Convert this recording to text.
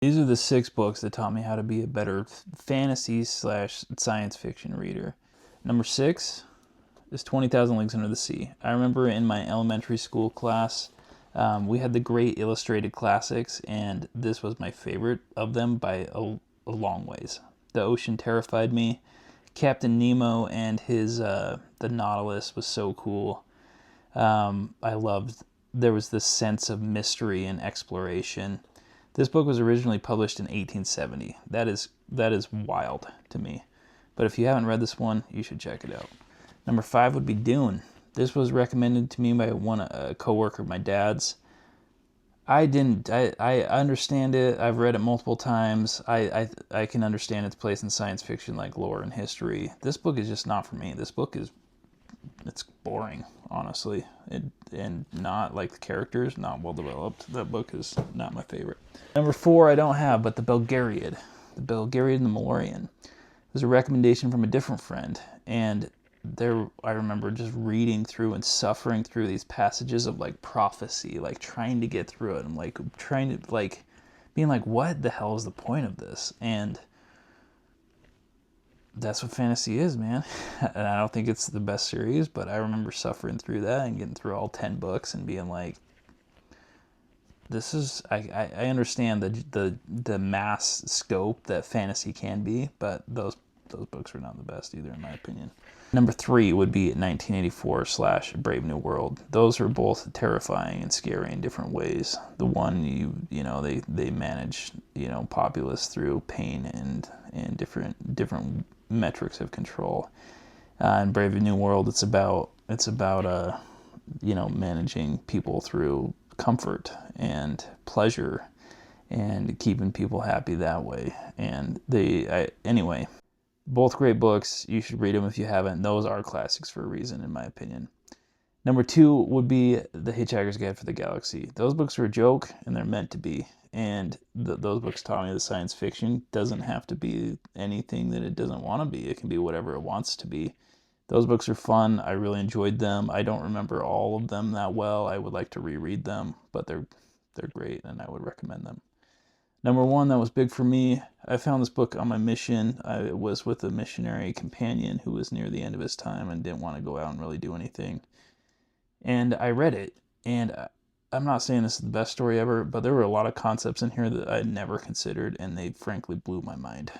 These are the 6 books that taught me how to be a better fantasy slash science fiction reader. Number 6 is 20,000 Leagues Under the Sea. I remember in my elementary school class, we had the Great Illustrated Classics, and this was my favorite of them by a long ways. The ocean terrified me. Captain Nemo and his the Nautilus was so cool. I loved, there was this sense of mystery and exploration. This book was originally published in 1870. That is wild to me. But if you haven't read this one, you should check it out. Number 5 would be Dune. This was recommended to me by a coworker of my dad's. I understand it. I've read it multiple times. I can understand its place in science fiction, like lore and history. This book is just not for me. This book it's boring, honestly, and not like the characters, not well developed. That book is not my favorite. Number 4 I don't have, but the Belgariad and the Malorian. It was a recommendation from a different friend, and there I remember just reading through and suffering through these passages of like prophecy, like trying to get through it. I'm like trying to like being like, what the hell is the point of this? And that's what fantasy is, man. And I don't think it's the best series, but I remember suffering through that and getting through all 10 books and being like, this is, I understand the mass scope that fantasy can be, but those books are not the best either, in my opinion. Number 3 would be 1984 / Brave New World. Those are both terrifying and scary in different ways. The one, you know, they manage, you know, populace through pain and different metrics of control. In Brave New World, it's about you know, managing people through comfort and pleasure and keeping people happy that way. And anyway, both great books. You should read them if you haven't. Those are classics for a reason, in my opinion. Number 2 would be The Hitchhiker's Guide for the Galaxy. Those books are a joke, and they're meant to be. And those books taught me that science fiction doesn't have to be anything that it doesn't want to be. It can be whatever it wants to be. Those books are fun. I really enjoyed them. I don't remember all of them that well. I would like to reread them, but they're great, and I would recommend them. Number 1 that was big for me, I found this book on my mission. I was with a missionary companion who was near the end of his time and didn't want to go out and really do anything. And I read it, and I'm not saying this is the best story ever, but there were a lot of concepts in here that I had never considered, and they frankly blew my mind.